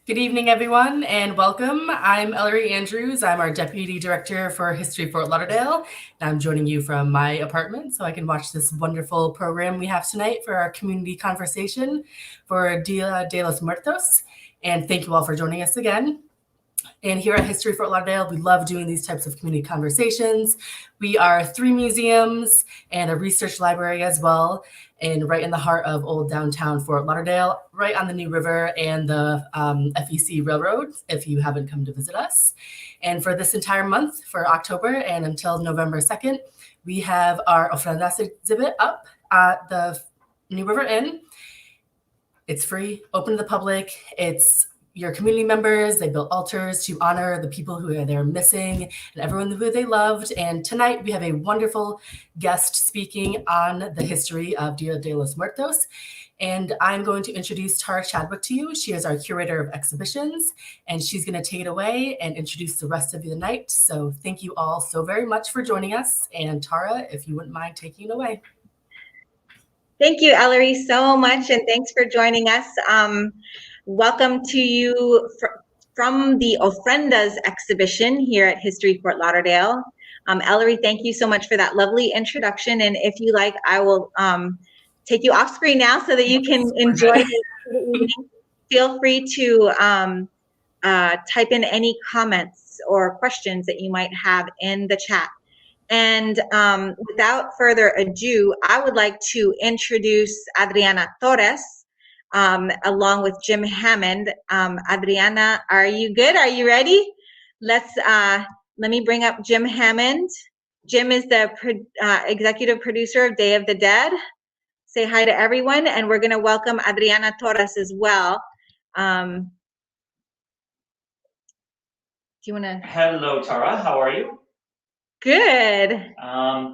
Good evening, everyone, and welcome. I'm Ellery Andrews. I'm our Deputy Director for History Fort Lauderdale, and I'm joining you from my apartment so I can watch this wonderful program we have tonight for our community conversation for Dia de los Muertos. And thank you all for joining us again. And here at History Fort Lauderdale, we love doing these types of community conversations. We are 3 museums and a research library as well, and right in the heart of old downtown Fort Lauderdale, right on the New River and the FEC Railroad, if you haven't come to visit us. And for this entire month, for October and until November 2nd, we have our Ofrendas exhibit up at the New River Inn. It's free, open to the public. It's your community members. They built altars to honor the people who are there missing and everyone who they loved. And tonight we have a wonderful guest speaking on the history of Dia de los Muertos. And I'm going to introduce Tara Chadwick to you. She is our curator of exhibitions, and she's going to take it away and introduce the rest of the night. So thank you all so very much for joining us. And Tara, if you wouldn't mind taking it away. Thank you, Ellery, so much, and thanks for joining us. Welcome to you from the Ofrendas exhibition here at History Fort Lauderdale. Ellery, thank you so much for that lovely introduction, and if you like, I will take you off screen now so that you can enjoy the evening. Feel free to type in any comments or questions that you might have in the chat. And without further ado, I would like to introduce Adriana Torres, along with Jim Hammond. Adriana, are you good? Are you ready? Let me bring up Jim Hammond. Jim is the executive producer of Day of the Dead. Say hi to everyone, and we're going to welcome Adriana Torres as well. Do you want to? Hello, Tara. How are you? Good.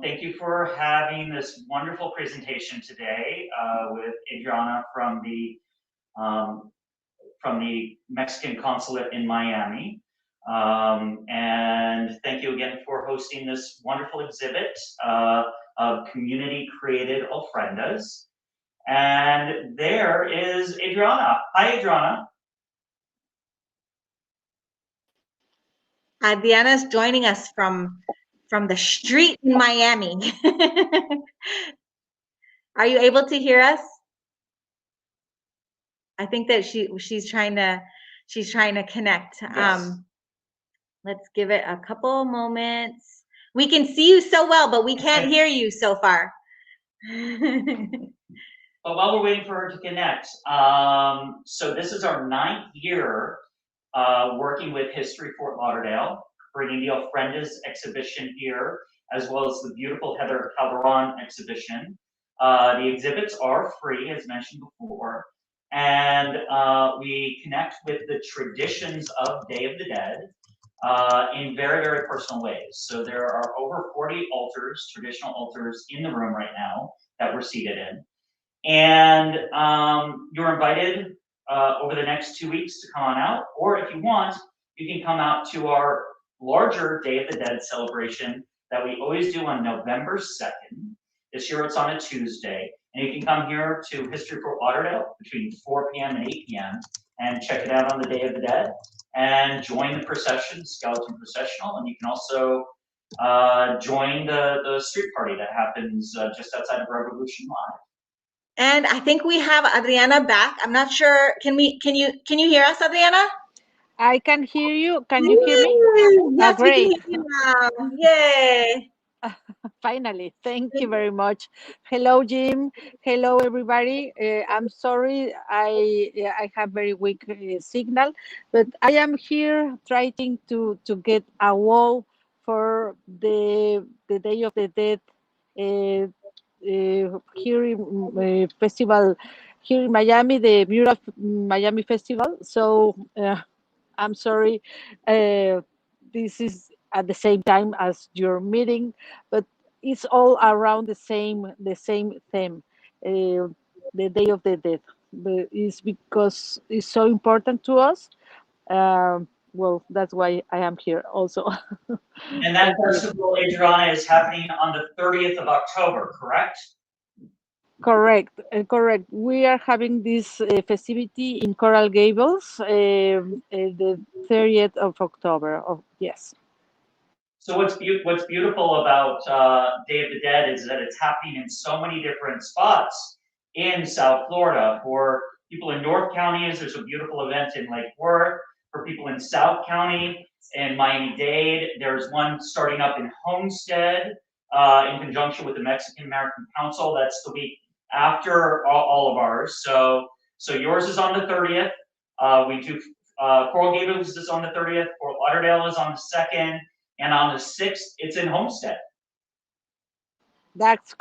Thank you for having this wonderful presentation today with Adriana from the Mexican consulate in Miami. And thank you again for hosting this wonderful exhibit of community-created ofrendas. And there is Adriana. Hi, Adriana. Adriana's joining us from the street in Miami. Are you able to hear us? I think that she's trying to connect. Yes. Let's give it a couple moments. We can see you so well, but we can't hear you so far. But while we're waiting for her to connect, so this is our 9th year working with History Fort Lauderdale, bringing the Ofrendas exhibition here, as well as the beautiful Heather Calderon exhibition. The exhibits are free, as mentioned before, and we connect with the traditions of Day of the Dead in very, very personal ways. So there are over 40 altars, traditional altars, in the room right now that we're seated in. And you're invited over the next 2 weeks to come on out, or if you want, you can come out to our larger Day of the Dead celebration that we always do on November 2nd. This year it's on a Tuesday, and you can come here to History Fort Lauderdale between 4 p.m. and 8 p.m. and check it out on the Day of the Dead and join the procession, skeleton processional, and you can also join the street party that happens just outside of Revolution Live. And I think we have Adriana back. I'm not sure. Can you hear us, Adriana? I can hear you. Can you hear me? Yes, great. We can hear you now. Yay. Finally, thank you very much. Hello, Jim. Hello, everybody. I'm sorry, I have very weak signal, but I am here trying to get a wall for the Day of the Dead here in festival here in Miami, the Mural Miami Festival. So I'm sorry, this is at the same time as your meeting, but it's all around the same theme, the Day of the Dead. But it's because it's so important to us. Well, that's why I am here also. And that festival, Adriana, is happening on the 30th of October, correct? Correct, correct. We are having this festivity in Coral Gables, the 30th of October. Oh, yes. So what's beautiful about Day of the Dead is that it's happening in so many different spots in South Florida. For people in North County, there's a beautiful event in Lake Worth. For people in South County and Miami-Dade, there's one starting up in Homestead in conjunction with the Mexican American Council. That's the week after all of ours. So yours is on the 30th. We do Coral Gables is on the 30th. Fort Lauderdale is on the 2nd. And on the 6th, it's in Homestead. That's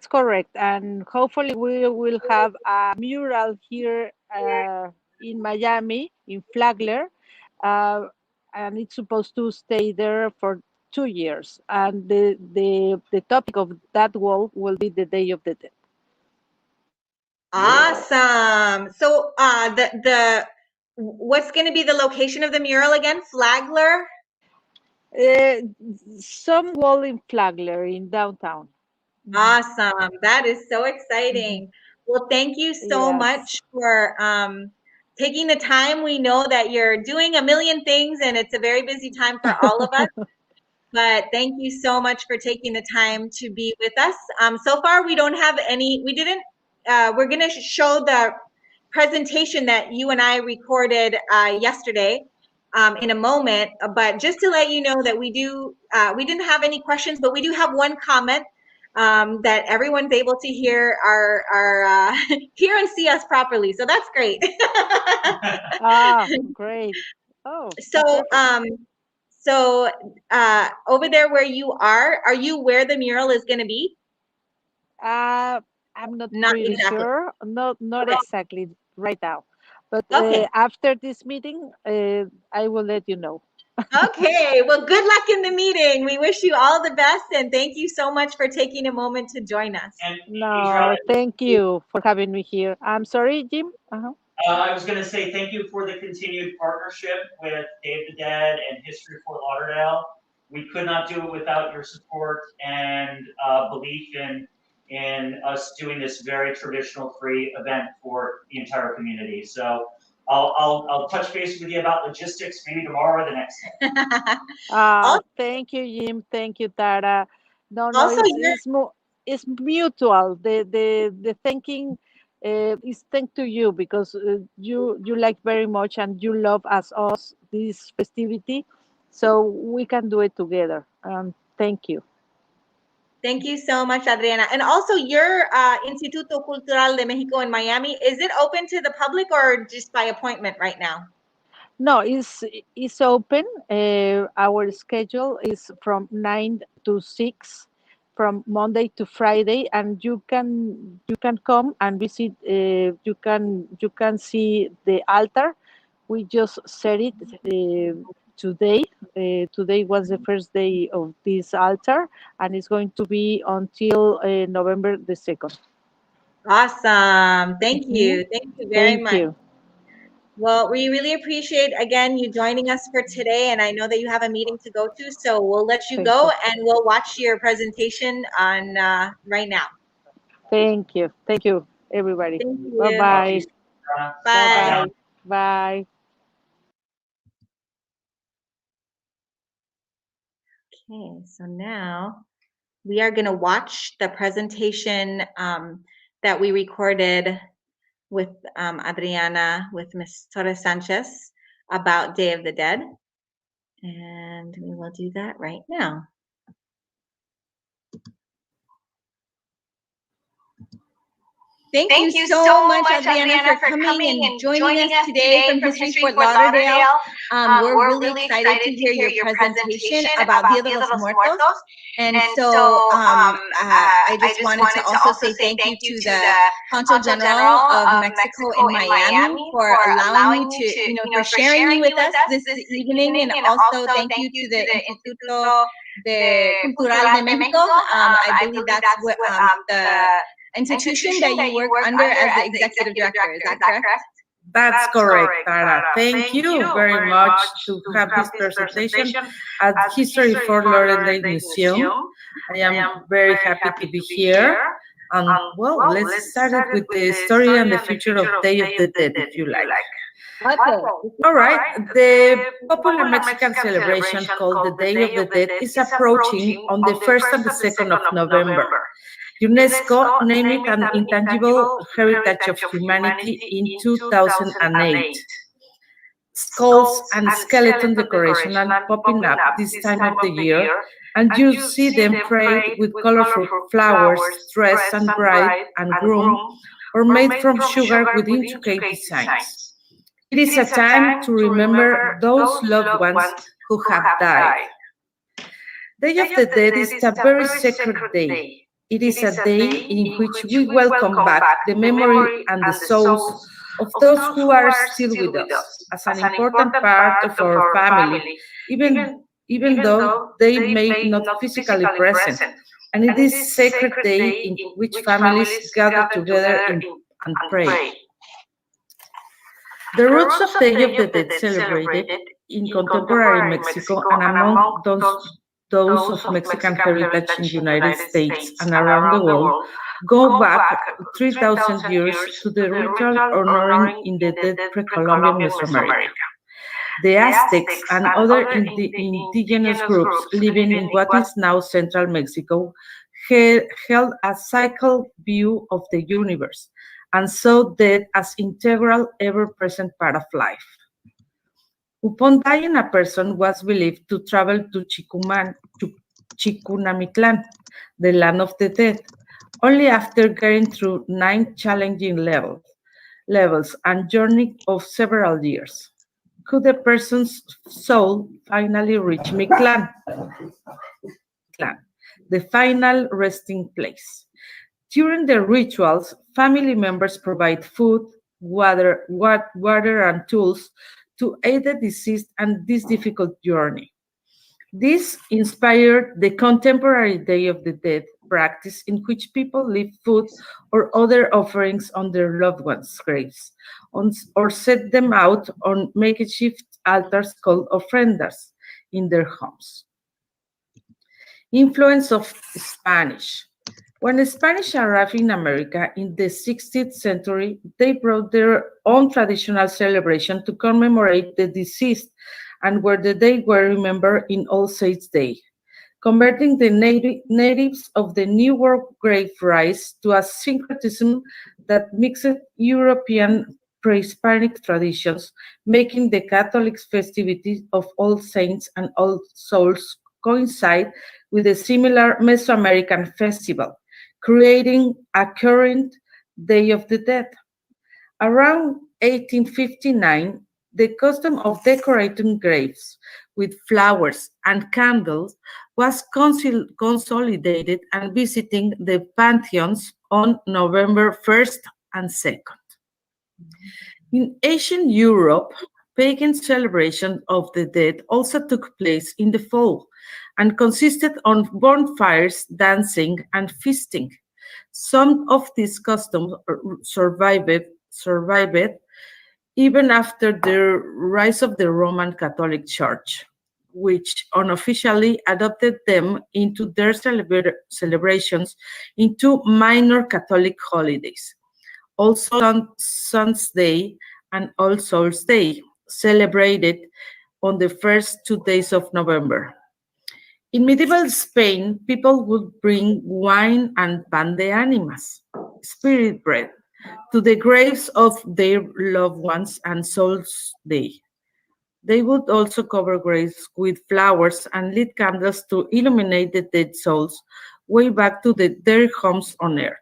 correct. And hopefully we will have a mural here in Miami, in Flagler, uh, and it's supposed to stay there for 2 years. And the topic of that wall will be the Day of the Dead. Awesome. So the what's going to be the location of the mural again? Flagler? Some wall in Flagler in downtown. Awesome. That is so exciting. Well, thank you so Yes. much for taking the time. We know that you're doing a million things and it's a very busy time for all of us. But thank you so much for taking the time to be with us. So far, we don't have any, we're going to show the presentation that you and I recorded yesterday in a moment. But just to let you know that we didn't have any questions, but we do have one comment that everyone's able to hear our hear and see us properly. So that's great. Great. Oh, so so over there where you are you where the mural is going to be? I'm not pretty exactly sure. Not Okay. exactly right now, but Okay. after this meeting, I will let you know. Okay. Well, good luck in the meeting. We wish you all the best, and thank you so much for taking a moment to join us. And No, Adriana, thank you for having me here. I'm sorry, Jim. I was going to say thank you for the continued partnership with Day of the Dead and History Fort Lauderdale. We could not do it without your support and belief in us doing this very traditional free event for the entire community. So I'll touch base with you about logistics maybe tomorrow or the next day. Thank you, Jim. Thank you, Tara. No, Also, it's mutual. The thanking is thank to you because you like very much and you love as us this festivity, so we can do it together. Thank you. Thank you so much, Adriana. And also, your Instituto Cultural de Mexico in Miami, is it open to the public or just by appointment right now? No, it's open. Our schedule is from 9 to 6, from Monday to Friday, and you can come and visit. You can see the altar. We just set it today. Today was the first day of this altar, and it's going to be until November the 2nd. Awesome. Thank you. Thank you very much. Thank you. Well, we really appreciate, again, you joining us for today. And I know that you have a meeting to go to, so we'll let you go and we'll watch your presentation on right now. Thank you. Thank you, everybody. Thank you. Bye-bye. Bye. Bye. Okay, so now we are going to watch the presentation that we recorded with Adriana, with Ms. Torres Sanchez about Day of the Dead. And we will do that right now. Thank you so much, Adriana, for coming and joining us today from History Fort Lauderdale. We're really excited to hear your presentation about Dia de los Muertos. And so I just wanted to also say thank you to the Consul General of Mexico in Miami for allowing me to, for sharing with us this evening. And also thank you to the Instituto Cultural de Mexico. I believe that's what the institution that you work under as the executive director. Is that correct? That's correct, Tara. Thank you very much to have this presentation at History Fort Lauderdale Museum. I am very happy to be here. Well, let's start it with the story and the future of Day of the Dead, if you like. All right, the popular Mexican celebration called the Day of the Dead is approaching on the 1st and the 2nd of November. UNESCO named it an intangible heritage of humanity in 2008. Skulls and skeleton decoration are popping up this time of the year, and you see them sprayed with colorful flowers, dressed and bride and groom, or made from sugar with intricate designs. It is a time to remember those loved ones who have died. Day of the Dead is a very sacred day. It is a day in which we welcome back the memory and the souls of those who are still with us as an important part of our family, even though they may not physically present. And it is a sacred day in which families gather together and pray. The roots of Day of the Dead celebrated in contemporary Mexico and among those of Mexican heritage in the United States and around the world go back 3,000 years to the ritual honoring in the dead pre-Columbian Mesoamerica. The Aztecs and other indigenous groups living in what is now central Mexico held a cyclical view of the universe and saw death as integral, ever-present part of life. Upon dying, a person was believed to travel to Chicunamitlan, the land of the dead, only after getting through 9 challenging levels and journey of several years could the person's soul finally reach Mictlan, the final resting place. During the rituals, family members provide food, water, and tools to aid the deceased on this difficult journey. This inspired the contemporary Day of the Dead practice, in which people leave food or other offerings on their loved ones' graves, or set them out on makeshift altars called ofrendas in their homes. Influence of Spanish. When the Spanish arrived in America in the 16th century, they brought their own traditional celebration to commemorate the deceased, and where the day were remembered in All Saints' Day, converting the natives of the New World grave rites to a syncretism that mixed European pre-Hispanic traditions, making the Catholic festivities of All Saints and All Souls coincide with a similar Mesoamerican festival, creating a current Day of the Dead. Around 1859, the custom of decorating graves with flowers and candles was consolidated and visiting the pantheons on November 1st and 2nd. In ancient Europe, pagan celebration of the dead also took place in the fall and consisted of bonfires, dancing, and feasting. Some of these customs survived even after the rise of the Roman Catholic Church, which unofficially adopted them into their celebrations into minor Catholic holidays. Also, Sun's Day and All Souls' Day, celebrated on the first 2 days of November. In medieval Spain, people would bring wine and pan de animas, spirit bread, to the graves of their loved ones and Souls' Day. They would also cover graves with flowers and lit candles to illuminate the dead souls way back to their homes on earth.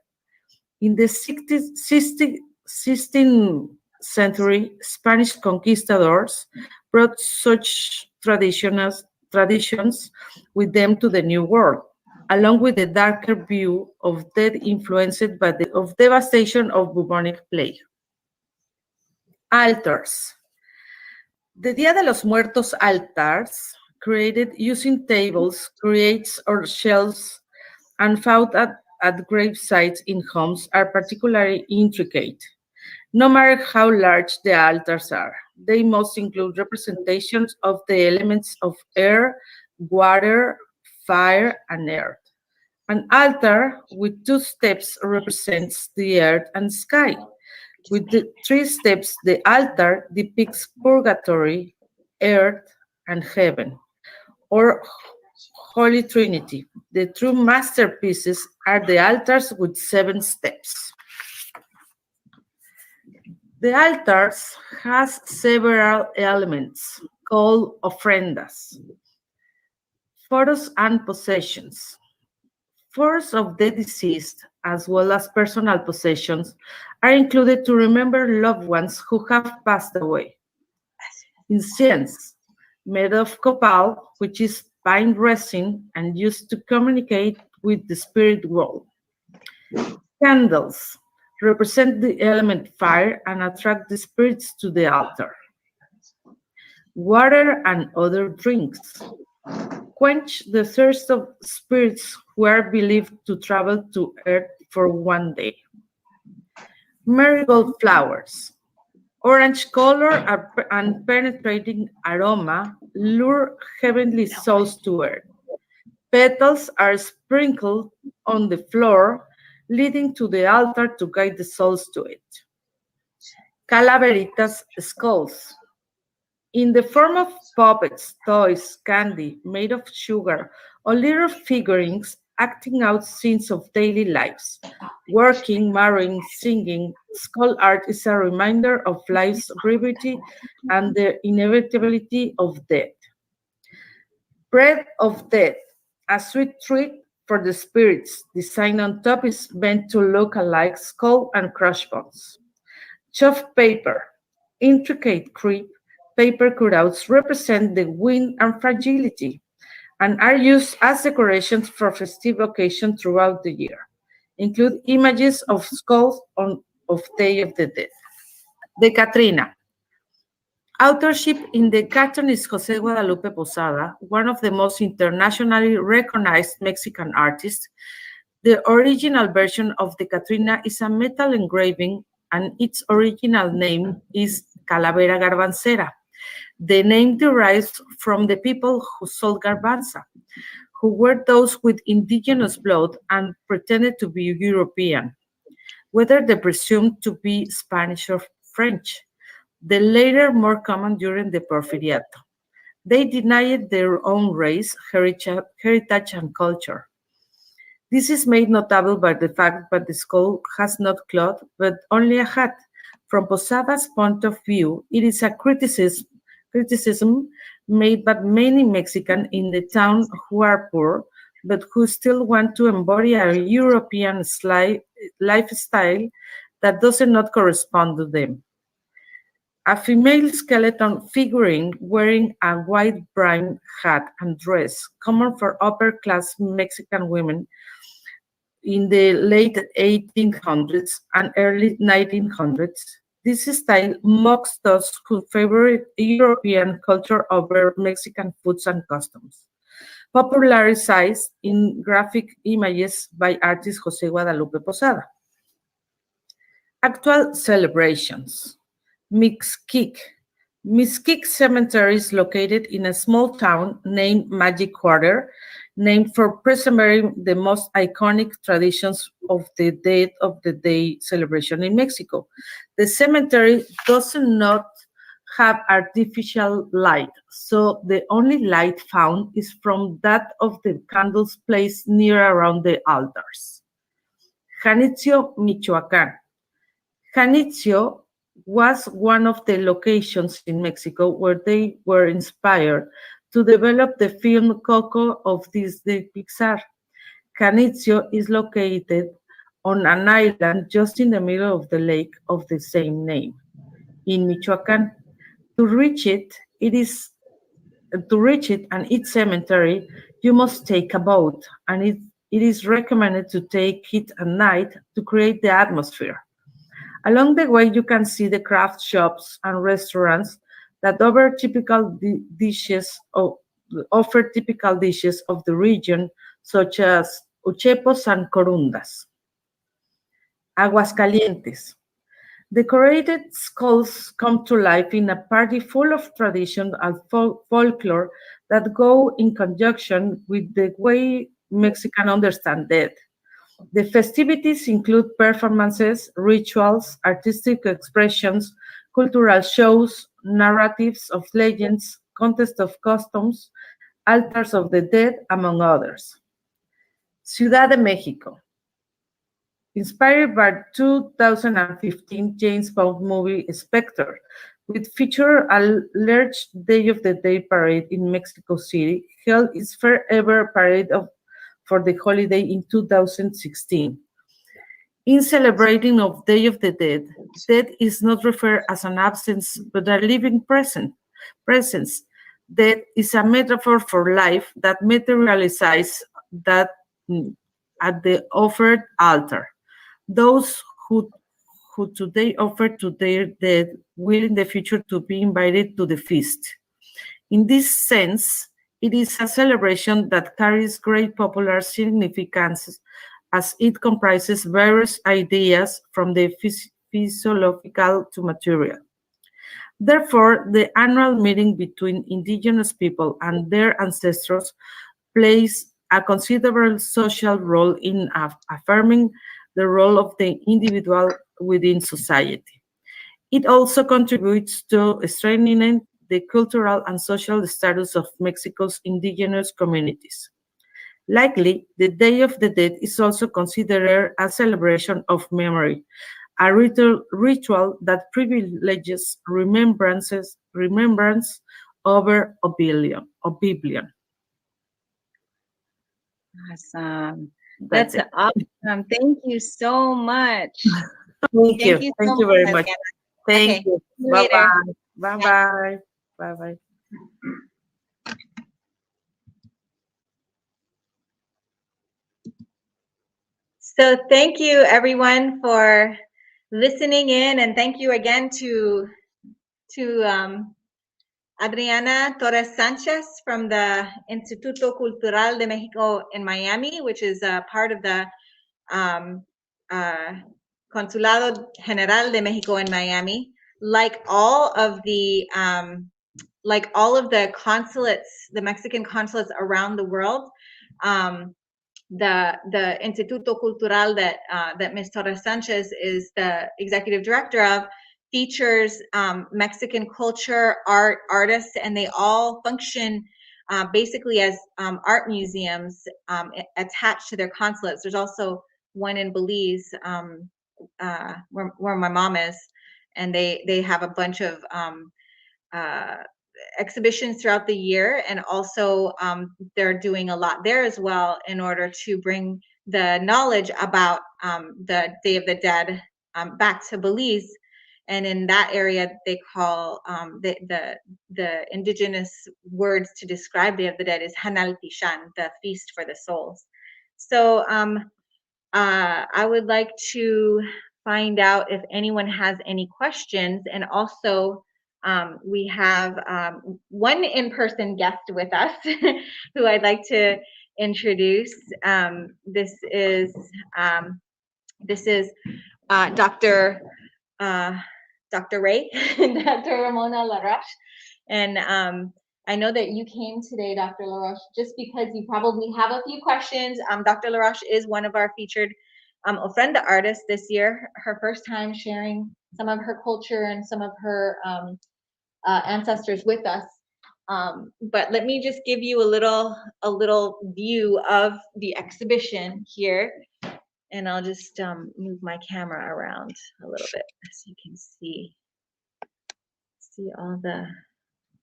In the 16th century, Spanish conquistadors brought such traditions with them to the New World, along with the darker view of death influenced by the devastation of bubonic plague. Altars. The Dia de los Muertos altars, created using tables, crates, or shelves, and found at grave sites in homes, are particularly intricate. No matter how large the altars are, they must include representations of the elements of air, water, fire, and earth. An altar with 2 steps represents the earth and sky. With the 3 steps, the altar depicts purgatory, earth, and heaven, or Holy Trinity. The true masterpieces are the altars with 7 steps. The altars has several elements called ofrendas, photos and possessions. Photos of the deceased, as well as personal possessions, are included to remember loved ones who have passed away. Incense, made of copal, which is pine resin and used to communicate with the spirit world. Candles represent the element fire and attract the spirits to the altar. Water and other drinks quench the thirst of spirits who are believed to travel to Earth for one day. Marigold flowers. Orange color and penetrating aroma lure heavenly souls to Earth. Petals are sprinkled on the floor, leading to the altar to guide the souls to it. Calaveritas skulls. In the form of puppets, toys, candy made of sugar, or little figurines acting out scenes of daily lives. Working, marrying, singing, skull art is a reminder of life's brevity and the inevitability of death. Bread of death, a sweet treat for the spirits. Design on top is meant to look alike skull and crushed bones. Chuff paper, intricate crepe, paper cutouts represent the wind and fragility and are used as decorations for festive occasions throughout the year. Include images of skulls of Day of the Dead. The Catrina. Authorship in the cartoon is José Guadalupe Posada, one of the most internationally recognized Mexican artists. The original version of the Catrina is a metal engraving, and its original name is Calavera Garbancera. The name derives from the people who sold garbanza, who were those with indigenous blood and pretended to be European, whether they presumed to be Spanish or French, the latter more common during the Porfiriato. They denied their own race, heritage, and culture. This is made notable by the fact that the skull has not cloth, but only a hat. From Posada's point of view, it is a criticism made by many Mexicans in the town who are poor, but who still want to embody a European lifestyle that does not correspond to them. A female skeleton figurine wearing a white brim hat and dress, common for upper-class Mexican women in the late 1800s and early 1900s. This style mocks those who favor European culture over Mexican foods and customs. Popularized in graphic images by artist José Guadalupe Posada. Actual celebrations. Mixquic. Mixquic Cemetery is located in a small town named Magic Quarter, named for preserving the most iconic traditions of the Dead of the Day celebration in Mexico. The cemetery does not have artificial light, so the only light found is from that of the candles placed near around the altars. Janitzio, Michoacán. Janitzio was one of the locations in Mexico where they were inspired to develop the film Coco of Disney Pixar. Janitzio is located on an island just in the middle of the lake of the same name in Michoacán. To reach it and its cemetery, you must take a boat, and it is recommended to take it at night to create the atmosphere. Along the way, you can see the craft shops and restaurants that offer typical dishes of the region, such as uchepos and corundas. Aguascalientes. Decorated skulls come to life in a party full of tradition and folklore that go in conjunction with the way Mexican understand death. The festivities include performances, rituals, artistic expressions, cultural shows, narratives of legends, contests of costumes, altars of the dead, among others. Ciudad de Mexico. Inspired by 2015 James Bond movie Spectre, which featured a large Day of the Dead parade in Mexico City, held its first ever parade for the holiday in 2016. In celebrating of Day of the Dead, death is not referred as an absence, but a living presence. Death is a metaphor for life that materializes that at the offered altar. Those who today offer to their dead will in the future to be invited to the feast. In this sense, it is a celebration that carries great popular significance as it comprises various ideas from the physiological to material. Therefore, the annual meeting between indigenous people and their ancestors plays a considerable social role in affirming the role of the individual within society. It also contributes to strengthening the cultural and social status of Mexico's indigenous communities. Likely, the Day of the Dead is also considered a celebration of memory, a ritual that privileges remembrance over oblivion. Awesome. That's That's awesome. Thank you so much. Thank you. so Thank you very much, much. Adriana. Thank Okay, you. see you later. Bye-bye. Bye-bye. Bye-bye. So thank you everyone for listening in, and thank you again to Adriana Torres Sanchez from the Instituto Cultural de Mexico in Miami, which is a part of the Consulado General de Mexico in Miami. Like all of the consulates, the Mexican consulates around the world, the Instituto Cultural that Ms. Torres Sanchez is the executive director of features Mexican culture, artists, and they all function basically as art museums attached to their consulates. There's also one in Belize where my mom is, and they have a bunch of exhibitions throughout the year, and also they're doing a lot there as well in order to bring the knowledge about the Day of the Dead back to Belize. And in that area, they call the indigenous words to describe Day of the Dead is Hanal Tishan, the feast for the souls. So I would like to find out if anyone has any questions, and also we have one in-person guest with us who I'd like to introduce. This is Dr. Ray, Dr. Ramona LaRoche. And I know that you came today, Dr. LaRoche, just because you probably have a few questions. Dr. LaRoche is one of our featured ofrenda artists this year, her first time sharing some of her culture and some of her ancestors with us. But let me just give you a little view of the exhibition here. And I'll just move my camera around a little bit so you can see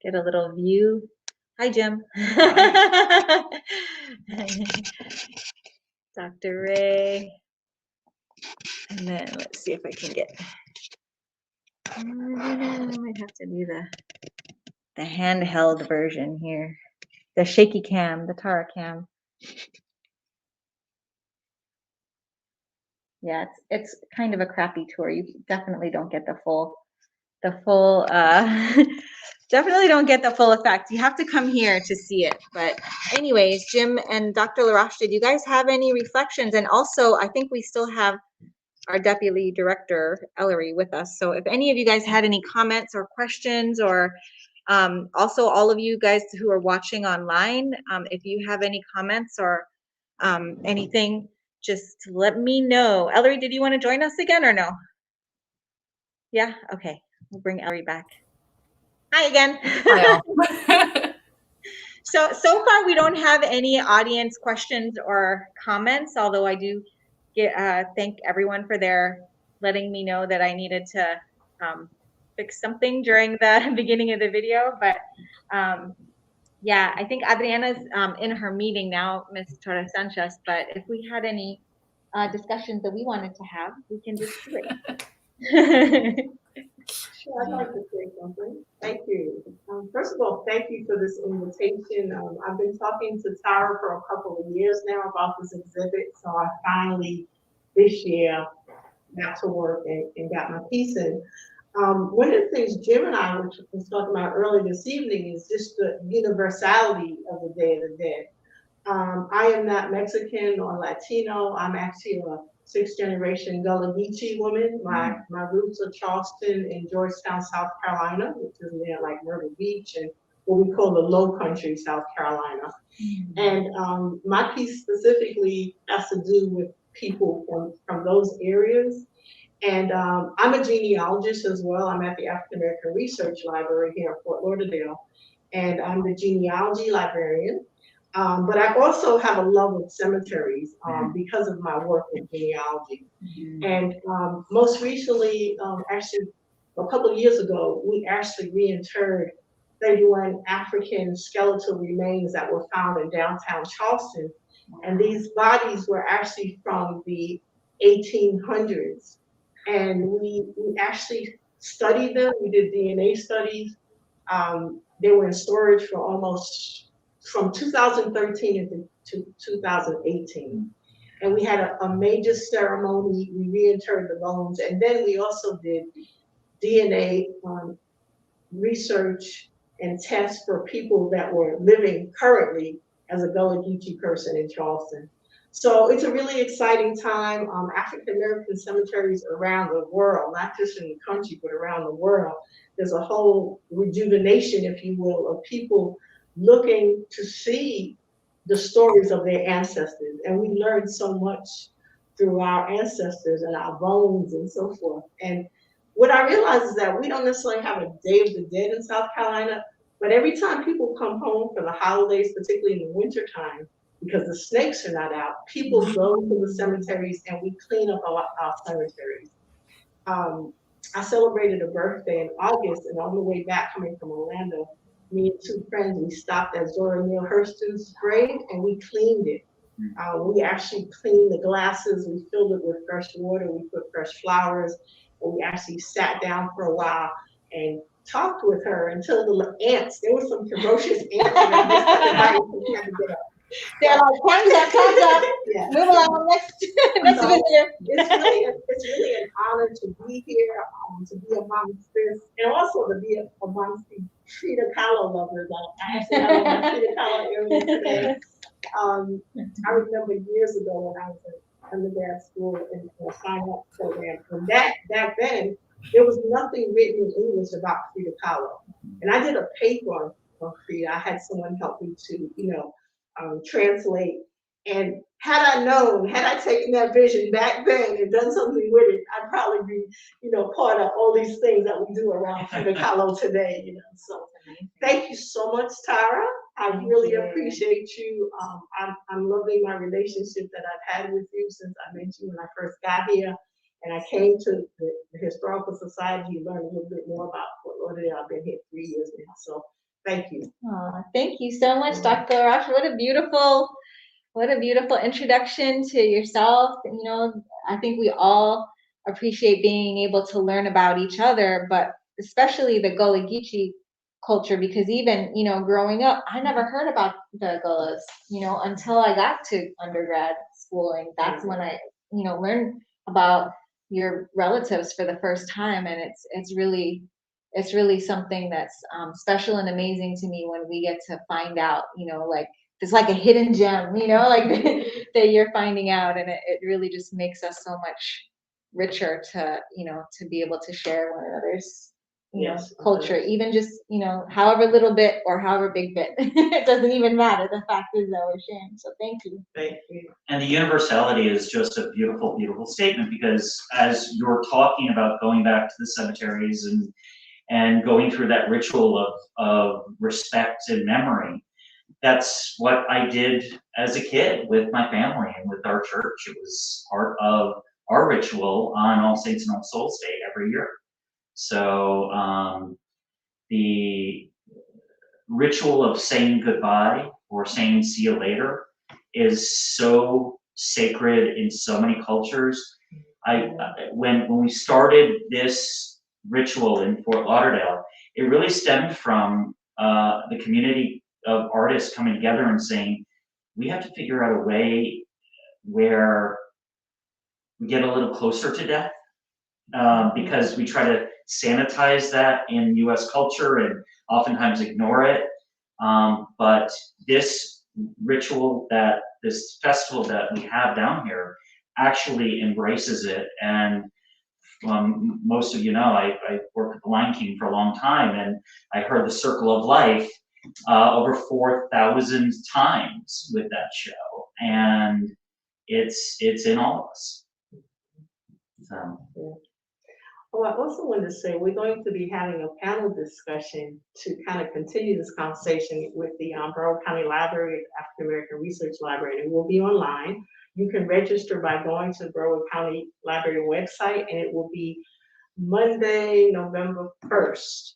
get a little view. Hi, Jim. Dr. Ray. And then let's see if I can get, I might have to do the handheld version here. The shaky cam, the Tara cam. Yeah, it's kind of a crappy tour. You definitely don't get the full definitely don't get the full effect. You have to come here to see it. But anyways, Jim and Dr. LaRoche, did you guys have any reflections? And also, I think we still have our deputy director, Ellery, with us. So if any of you guys had any comments or questions, or also all of you guys who are watching online, if you have any comments or anything, just let me know. Ellery, did you want to join us again or no? Yeah, okay, we'll bring Ellery back. Hi again. Hi all. So far we don't have any audience questions or comments, although I do thank everyone for their letting me know that I needed to fix something during the beginning of the video. But yeah, I think Adriana's in her meeting now, Ms. Torres Sanchez, but if we had any discussions that we wanted to have, we can just do it. Sure, I'd like to say something. Thank you. First of all, thank you for this invitation. I've been talking to Tara for a couple of years now about this exhibit, so I finally, this year, got to work and got my piece in. One of the things Jim and I were talking about earlier this evening is just the universality of the Day of the Dead. I am not Mexican or Latino. I'm actually a sixth-generation Gullah Geechee woman. My roots are Charleston and Georgetown, South Carolina, which is near like Myrtle Beach and what we call the Low Country, South Carolina. And my piece specifically has to do with people from those areas. And I'm a genealogist as well. I'm at the African American Research Library here at Fort Lauderdale, and I'm the genealogy librarian. But I also have a love of cemeteries because of my work in genealogy. And most recently, actually a couple of years ago, we actually reinterred 31 African skeletal remains that were found in downtown Charleston. And these bodies were actually from the 1800s. And we actually studied them. We did DNA studies. They were in storage for almost from 2013 to 2018. And we had a major ceremony. We reinterred the bones. And then we also did DNA research and tests for people that were living currently as a Gullah Geechee person in Charleston. So it's a really exciting time. African American cemeteries around the world, not just in the country, but around the world. There's a whole rejuvenation, if you will, of people looking to see the stories of their ancestors. And we learned so much through our ancestors and our bones and so forth. And what I realize is that we don't necessarily have a Day of the Dead in South Carolina, but every time people come home for the holidays, particularly in the wintertime, because the snakes are not out, people go to the cemeteries and we clean up our cemeteries. I celebrated a birthday in August, and on the way back coming from Orlando, me and two friends, we stopped at Zora Neale Hurston's grave and we cleaned it. We actually cleaned the glasses, we filled it with fresh water, we put fresh flowers, and we actually sat down for a while and talked with her until the ants, there were some ferocious ants that we had to get up. They're like, time's up. Yeah. Move along, next visitor. It's really an honor to be here, to be amongst this, and also to be amongst the Frida Kahlo lovers. I actually have my Frida Kahlo area today. I remember years ago when I was in undergrad school in a sign-up program, and back then, there was nothing written in English about Frida Kahlo. And I did a paper on Frida. I had someone help me to, translate. And had I taken that vision back then and done something with it, I'd probably be, part of all these things that we do around Frida Kahlo today, So thank you so much, Tara. I really appreciate you. I'm loving my relationship that I've had with you since I met you when I first got here. And I came to the Historical Society to learn a little bit more about Fort Lauderdale. I've been here 3 years now, so thank you. Thank you so much, Dr. Arash. What a beautiful introduction to yourself. I think we all appreciate being able to learn about each other, but especially the Gullah Geechee culture, because even, growing up, I never heard about the Gullahs, until I got to undergrad schooling. That's when I, learned about your relatives for the first time, and it's really something that's special and amazing to me when we get to find out, like it's like a hidden gem, like that you're finding out, and it really just makes us so much richer to, to be able to share one another's Yes, it culture, does. even just, however little bit or however big bit. It doesn't even matter. The fact is that we're sharing. So thank you. Thank you. And the universality is just a beautiful, beautiful statement, because as you're talking about going back to the cemeteries and going through that ritual of respect and memory, that's what I did as a kid with my family and with our church. It was part of our ritual on All Saints and All Souls Day every year. So the ritual of saying goodbye or saying see you later is so sacred in so many cultures. When we started this ritual in Fort Lauderdale, it really stemmed from the community of artists coming together and saying, we have to figure out a way where we get a little closer to death, because we try to sanitize that in US culture and oftentimes ignore it. But this ritual, this festival that we have down here actually embraces it. And most of you know, I worked at the Lion King for a long time, and I heard the Circle of Life over 4,000 times with that show. And it's in all of us. So. Oh, I also wanted to say we're going to be having a panel discussion to kind of continue this conversation with the Broward County Library, African American Research Library. It will be online. You can register by going to the Broward County Library website, and it will be Monday, November 1st.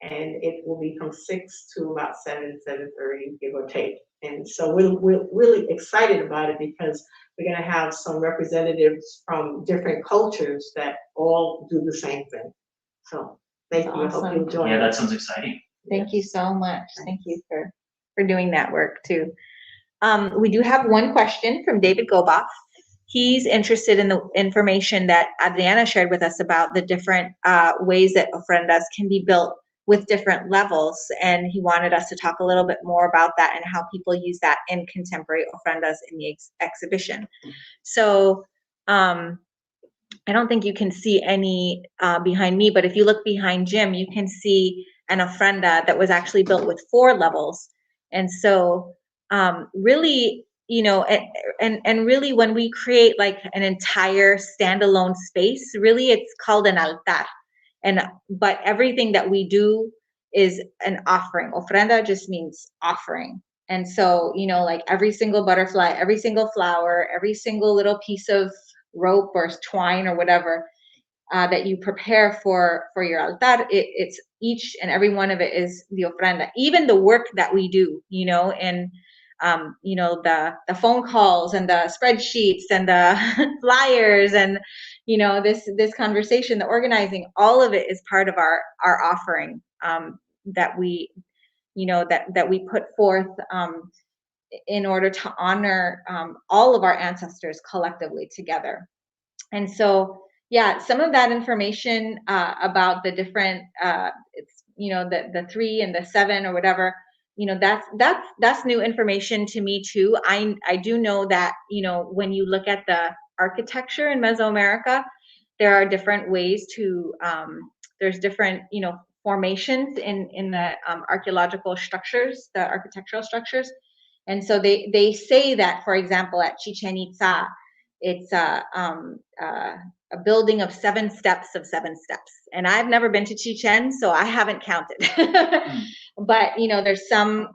And it will be from 6 to about 7:30, give or take. And so we're really excited about it, because we're going to have some representatives from different cultures that all do the same thing. So thank you. I hope you enjoy it. Yeah, that sounds exciting. Thank you so much. Thank you for doing that work too. We do have one question from David Gobach. He's interested in the information that Adriana shared with us about the different ways that ofrendas can be built with different levels, and he wanted us to talk a little bit more about that and how people use that in contemporary ofrendas in the exhibition. So I don't think you can see any behind me, but if you look behind Jim, you can see an ofrenda that was actually built with 4 levels. And so really, and really when we create like an entire standalone space, really it's called an altar. But everything that we do is an offering. Ofrenda just means offering. And so, like every single butterfly, every single flower, every single little piece of rope or twine or whatever that you prepare for your altar, it's each and every one of it is the ofrenda. Even the work that we do, and the phone calls and the spreadsheets and the flyers and this conversation, the organizing, all of it is part of our offering that we that we put forth in order to honor all of our ancestors collectively together. And so yeah, some of that information about the different it's the 3 and the 7 or whatever, that's new information to me too. I do know that when you look at the architecture in Mesoamerica, there are different ways to there's different formations in the archaeological structures, the architectural structures. And so they say that, for example, at Chichen Itza, it's a building of 7 steps of 7 steps. And I've never been to Chichen, so I haven't counted. But there's some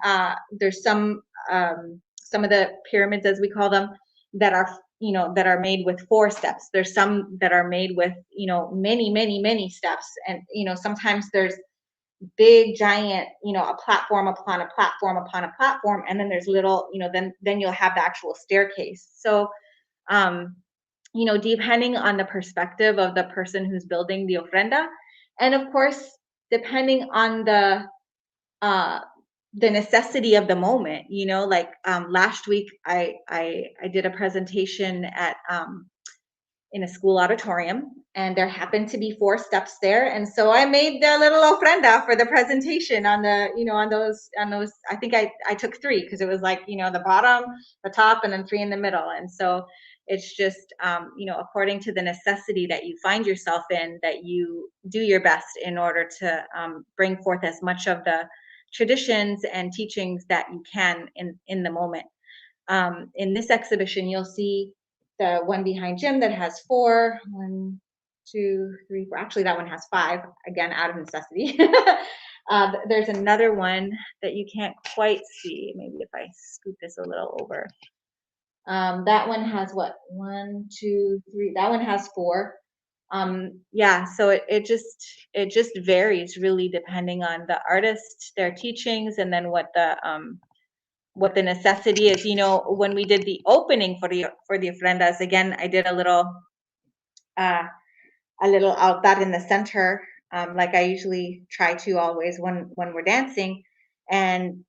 of the pyramids, as we call them, that are made with 4 steps. There's some that are made with many steps, and sometimes there's big giant a platform upon a platform upon a platform, and then there's little then you'll have the actual staircase. So depending on the perspective of the person who's building the ofrenda, and of course depending on the necessity of the moment. Like last week I did a presentation at in a school auditorium, and there happened to be 4 steps there, and so I made the little ofrenda for the presentation on the on those I think I took 3, because it was like the bottom, the top, and then 3 in the middle. And so It's just, according to the necessity that you find yourself in, that you do your best in order to bring forth as much of the traditions and teachings that you can in the moment. In this exhibition, you'll see the one behind Jim that has 4, 1, 2, 3, 4. Actually, that one has 5, again, out of necessity. There's another one that you can't quite see. Maybe if I scoot this a little over. That one has what? 1, 2, 3. That one has 4. Yeah, so it just varies really depending on the artist, their teachings, and then what the necessity is. When we did the opening for the ofrendas, again, I did a little altar in the center, like I usually try to always when we're dancing. And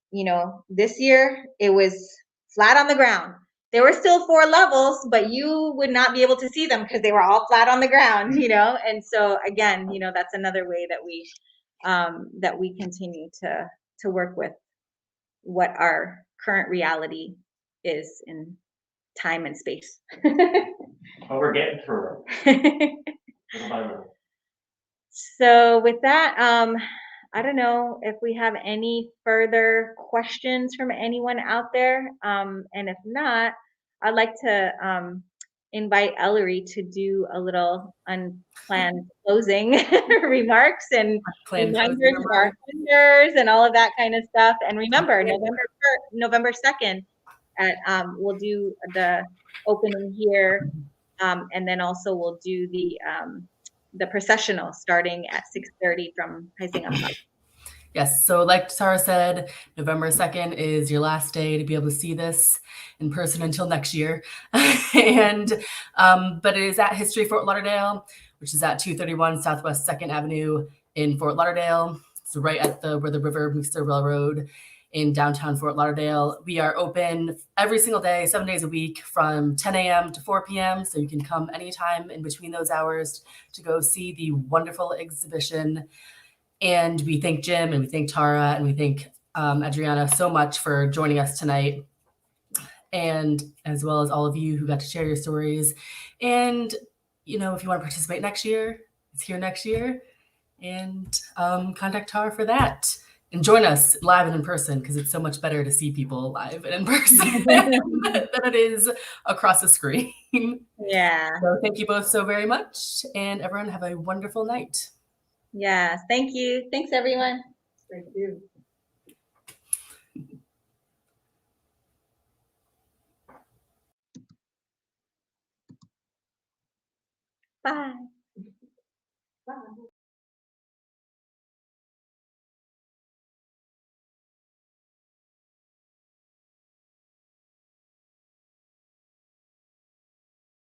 this year it was flat on the ground. There were still 4 levels, but you would not be able to see them because they were all flat on the ground. And so again, that's another way that we continue to work with what our current reality is in time and space. But we're getting through it. Little by little. So with that, I don't know if we have any further questions from anyone out there. And if not, I'd like to invite Ellery to do a little unplanned closing remarks and reminders of our vendors and all of that kind of stuff. And remember, November 2nd, we'll do the opening here, and then also we'll do the processional starting at 6:30 from Rising Up. Yes, so like Sarah said, November 2nd is your last day to be able to see this in person until next year. But it is at History Fort Lauderdale, which is at 231 Southwest 2nd Avenue in Fort Lauderdale. It's right at where the river meets the railroad in downtown Fort Lauderdale. We are open every single day, 7 days a week from 10 a.m. to 4 p.m. So you can come anytime in between those hours to go see the wonderful exhibition. And we thank Jim and we thank Tara and we thank Adriana so much for joining us tonight, and as well as all of you who got to share your stories. And, if you want to participate next year, it's here next year. And contact Tara for that. And join us live and in person, because it's so much better to see people live and in person than it is across the screen. Yeah. So thank you both so very much. And everyone have a wonderful night. Yes, thank you. Thanks, everyone. Thank you. Bye. Bye.